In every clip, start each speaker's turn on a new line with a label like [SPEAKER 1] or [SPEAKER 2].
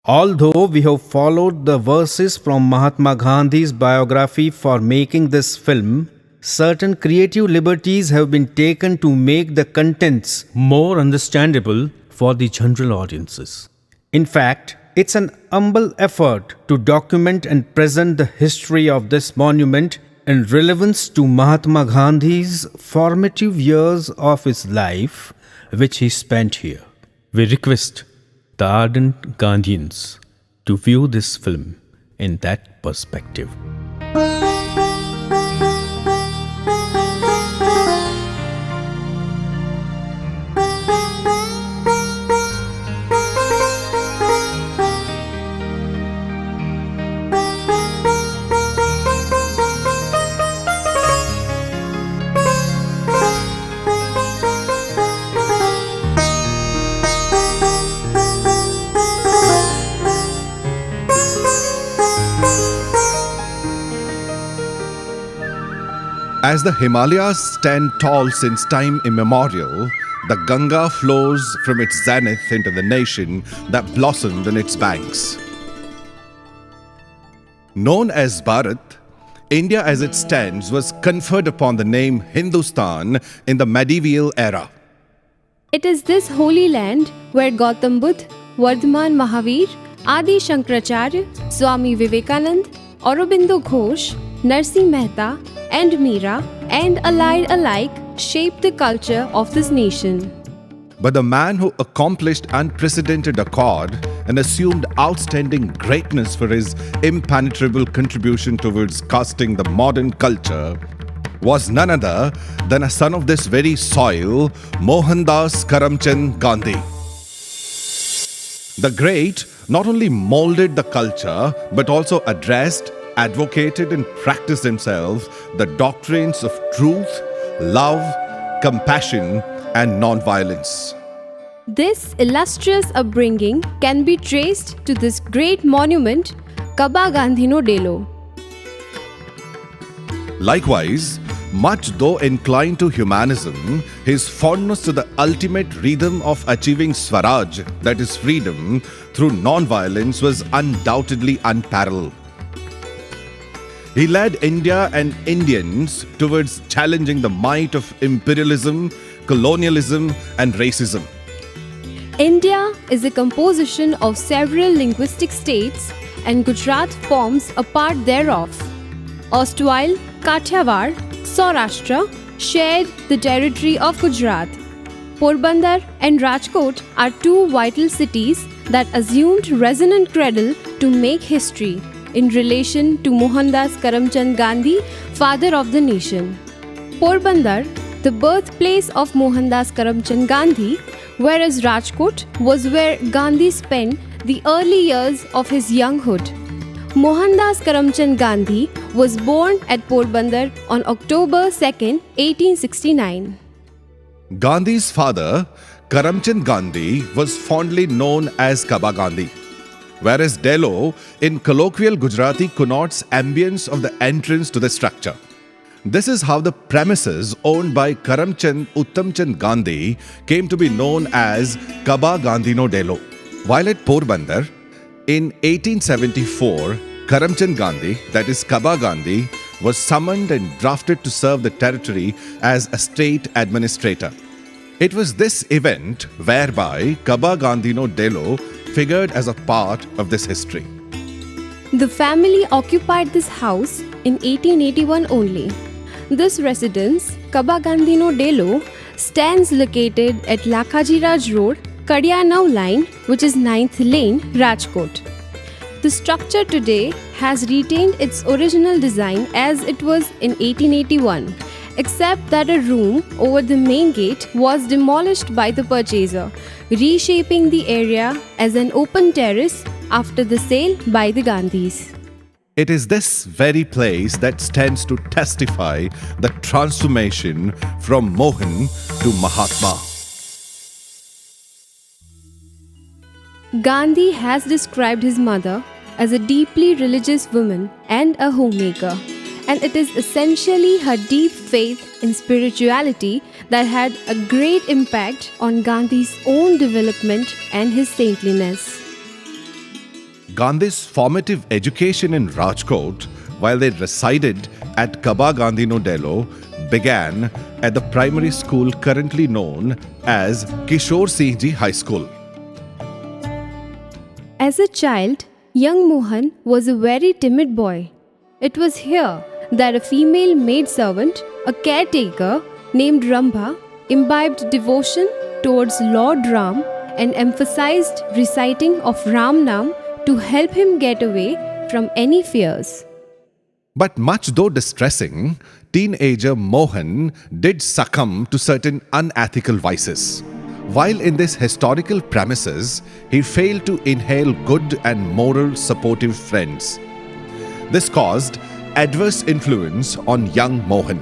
[SPEAKER 1] Although we have followed the verses from Mahatma Gandhi's biography for making this film, certain creative liberties have been taken to make the contents more understandable for the general audiences. In fact, it's an humble effort to document and present the history of this monument in relevance to Mahatma Gandhi's formative years of his life, which he spent here. We request the ardent Gandhians to view this film in that perspective.
[SPEAKER 2] As the Himalayas stand tall since time immemorial, the Ganga flows from its zenith into the nation that blossomed on its banks. Known as Bharat, India as it stands was conferred upon the name Hindustan in the medieval era.
[SPEAKER 3] It is this holy land where Gautam Buddha, Vardhaman Mahavir, Adi Shankaracharya, Swami Vivekanand, Aurobindo Ghosh, Narsingh Mehta, and Meera and allied alike shaped the culture of this nation.
[SPEAKER 2] But the man who accomplished unprecedented accord and assumed outstanding greatness for his impenetrable contribution towards casting the modern culture was none other than a son of this very soil, Mohandas Karamchand Gandhi. The great not only molded the culture but also addressed, advocated and practiced himself the doctrines of truth, love, compassion and non-violence.
[SPEAKER 3] This illustrious upbringing can be traced to this great monument, Kaba Gandhino Delo.
[SPEAKER 2] Likewise, much though inclined to humanism, his fondness to the ultimate rhythm of achieving Swaraj, that is freedom, through non-violence was undoubtedly unparalleled. He led India and Indians towards challenging the might of imperialism, colonialism, and racism.
[SPEAKER 3] India is a composition of several linguistic states, and Gujarat forms a part thereof. Erstwhile, Kathiawar, Saurashtra shared the territory of Gujarat. Porbandar and Rajkot are two vital cities that assumed resonant cradle to make history in relation to Mohandas Karamchand Gandhi, father of the nation. Porbandar, the birthplace of Mohandas Karamchand Gandhi, whereas Rajkot was where Gandhi spent the early years of his younghood. Mohandas Karamchand Gandhi was born at Porbandar on October 2, 1869.
[SPEAKER 2] Gandhi's father, Karamchand Gandhi, was fondly known as Kaba Gandhi, whereas Delo in colloquial Gujarati connotes ambience of the entrance to the structure. This is how the premises owned by Karamchand Uttamchand Gandhi came to be known as Kaba Gandhino Delo. While at Porbandar, in 1874, Karamchand Gandhi, that is Kaba Gandhi, was summoned and drafted to serve the territory as a state administrator. It was this event whereby Kaba Gandhino Delo figured as a part of this history.
[SPEAKER 3] The family occupied this house in 1881 only. This residence, Kaba Gandhino Delo, stands located at Lakhajiraj Road, Kadyanau line, which is 9th lane, Rajkot. The structure today has retained its original design as it was in 1881, except that a room over the main gate was demolished by the purchaser, reshaping the area as an open terrace after the sale by the Gandhis.
[SPEAKER 2] It is this very place that stands to testify the transformation from Mohan to Mahatma.
[SPEAKER 3] Gandhi has described his mother as a deeply religious woman and a homemaker, and it is essentially her deep faith in spirituality that had a great impact on Gandhi's own development and his saintliness.
[SPEAKER 2] Gandhi's formative education in Rajkot, while they resided at Kaba Gandhi no Delo, began at the primary school currently known as Kishore Singh Ji High School.
[SPEAKER 3] As a child, young Mohan was a very timid boy. It was here that a female maidservant, a caretaker named Rambha, imbibed devotion towards Lord Ram and emphasized reciting of Ram Nam to help him get away from any fears.
[SPEAKER 2] But much though distressing, teenager Mohan did succumb to certain unethical vices. While in this historical premises, he failed to inhale good and moral supportive friends. This caused adverse influence on young Mohan.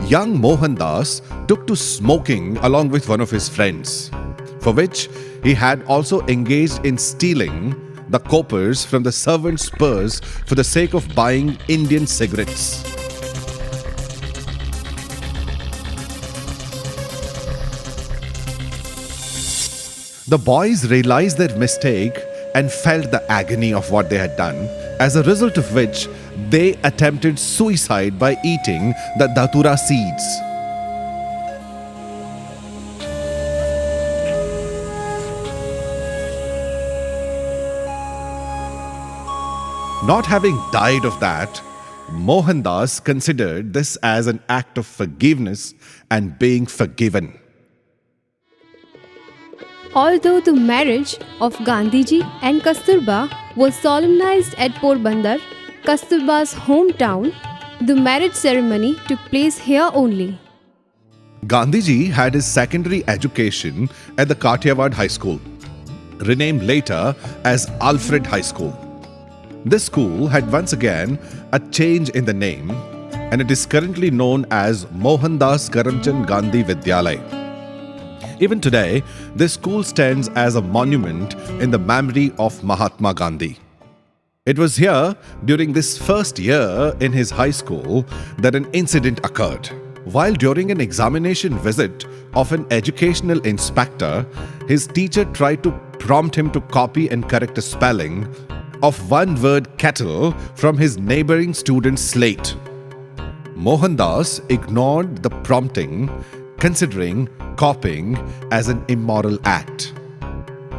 [SPEAKER 2] Young Mohandas took to smoking along with one of his friends, for which he had also engaged in stealing the coppers from the servants' purse for the sake of buying Indian cigarettes. The boys realized their mistake and felt the agony of what they had done, as a result of which they attempted suicide by eating the datura seeds. Not having died of that, Mohandas considered this as an act of forgiveness and being forgiven.
[SPEAKER 3] Although the marriage of Gandhiji and Kasturba was solemnized at Porbandar, Kasturba's hometown, the marriage ceremony took place here only.
[SPEAKER 2] Gandhiji had his secondary education at the Kathiawad High School, renamed later as Alfred High School. This school had once again a change in the name, and it is currently known as Mohandas Karamchand Gandhi Vidyalaya. Even today, this school stands as a monument in the memory of Mahatma Gandhi. It was here, during this first year in his high school, that an incident occurred. While during an examination visit of an educational inspector, his teacher tried to prompt him to copy and correct a spelling of one word kettle from his neighboring student's slate. Mohandas ignored the prompting, considering copying as an immoral act.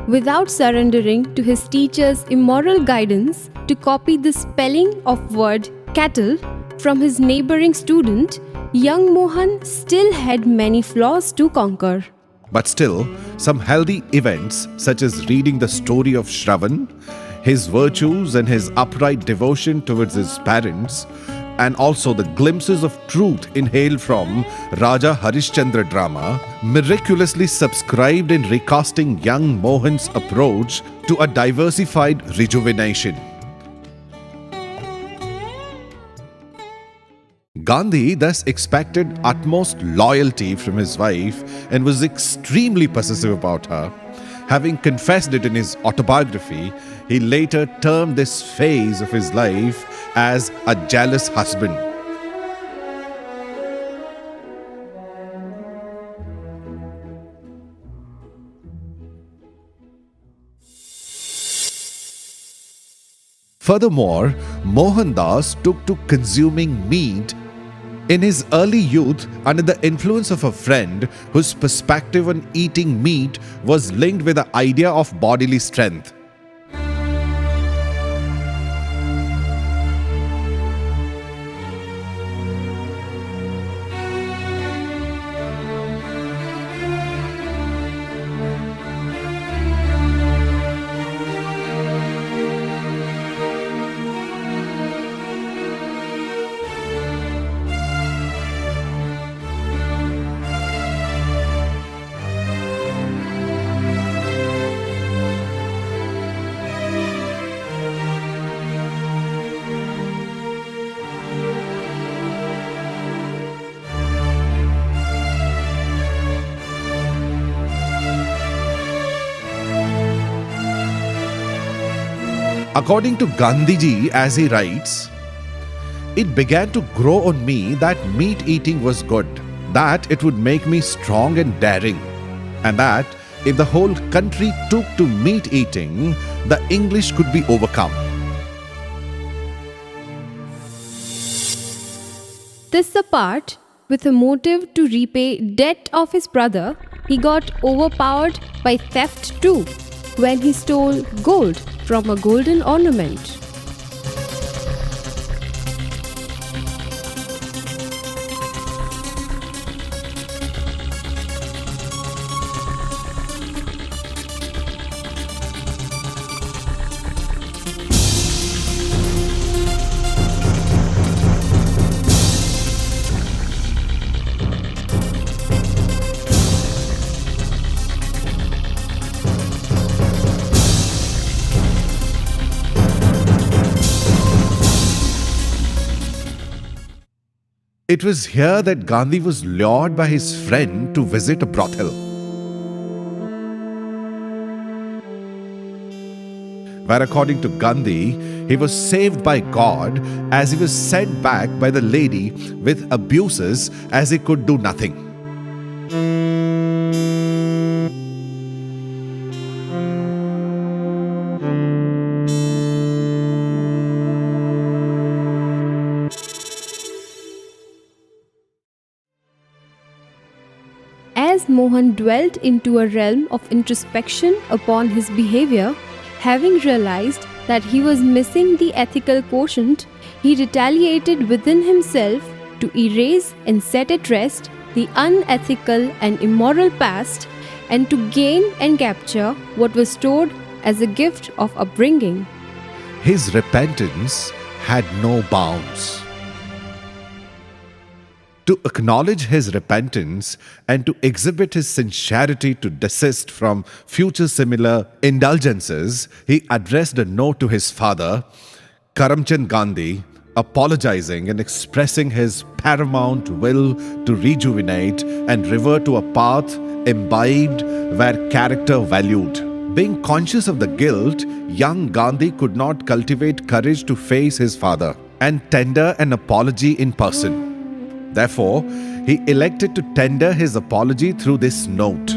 [SPEAKER 3] Without surrendering to his teacher's immoral guidance to copy the spelling of word cattle from his neighboring student, young Mohan still had many flaws to conquer.
[SPEAKER 2] But still, some healthy events such as reading the story of Shravan, his virtues and his upright devotion towards his parents, and also the glimpses of truth inhaled from Raja Harishchandra drama, miraculously subscribed in recasting young Mohan's approach to a diversified rejuvenation. Gandhi thus expected utmost loyalty from his wife and was extremely possessive about her. Having confessed it in his autobiography, he later termed this phase of his life as a jealous husband. Furthermore, Mohandas took to consuming meat in his early youth under the influence of a friend whose perspective on eating meat was linked with the idea of bodily strength. According to Gandhiji, as he writes, "It began to grow on me that meat eating was good, that it would make me strong and daring, and that if the whole country took to meat eating, the English could be overcome.
[SPEAKER 3] This apart, with a motive to repay debt of his brother, he got overpowered by theft too, when he stole gold from a golden ornament.
[SPEAKER 2] It was here that Gandhi was lured by his friend to visit a brothel, where according to Gandhi, he was saved by God as he was sent back by the lady with abuses as he could do nothing.
[SPEAKER 3] As Mohan dwelt into a realm of introspection upon his behavior, having realized that he was missing the ethical quotient, he retaliated within himself to erase and set at rest the unethical and immoral past, and to gain and capture what was stored as a gift of upbringing.
[SPEAKER 2] His repentance had no bounds. To acknowledge his repentance and to exhibit his sincerity to desist from future similar indulgences, he addressed a note to his father, Karamchand Gandhi, apologizing and expressing his paramount will to rejuvenate and revert to a path imbibed where character valued. Being conscious of the guilt, young Gandhi could not cultivate courage to face his father and tender an apology in person. Therefore, he elected to tender his apology through this note.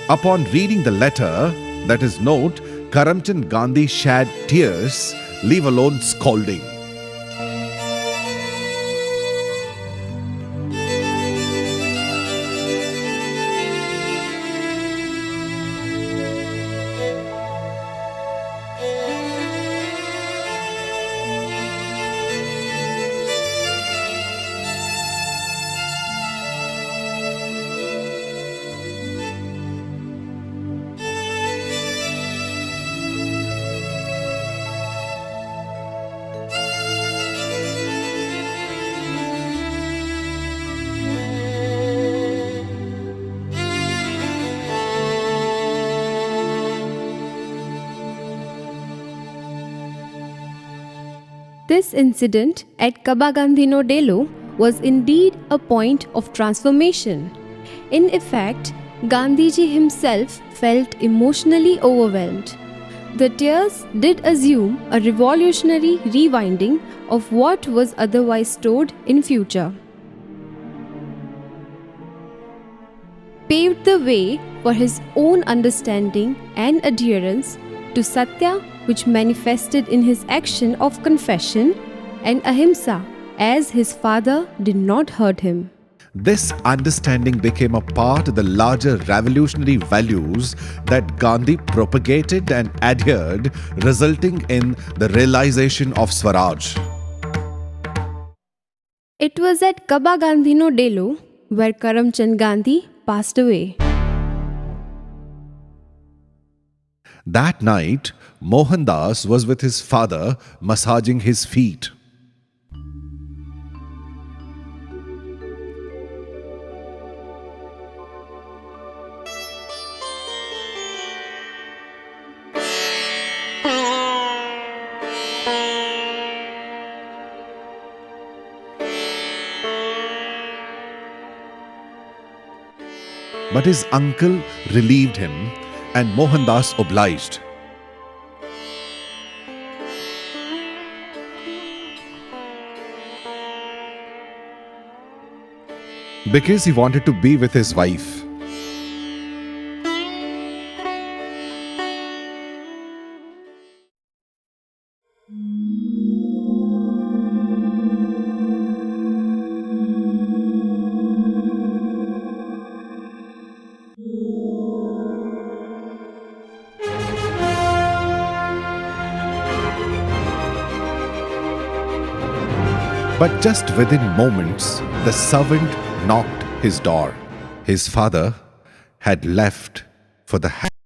[SPEAKER 2] Upon reading the letter, that is, note, Karamchand Gandhi shed tears, leave alone scolding.
[SPEAKER 3] This incident at Kabagandhino Delo was indeed a point of transformation. In effect, Gandhiji himself felt emotionally overwhelmed. The tears did assume a revolutionary rewinding of what was otherwise stored in future. Paved the way for his own understanding and adherence to Satya, which manifested in his action of confession, and ahimsa, as his father did not hurt him.
[SPEAKER 2] This understanding became a part of the larger revolutionary values that Gandhi propagated and adhered, resulting in the realization of Swaraj.
[SPEAKER 3] It was at Kabagandhino Delo where Karamchand Gandhi passed away.
[SPEAKER 2] That night, Mohandas was with his father, massaging his feet. But his uncle relieved him, and Mohandas obliged. Because he wanted to be with his wife. But just within moments, the servant knocked his door. His father had left for the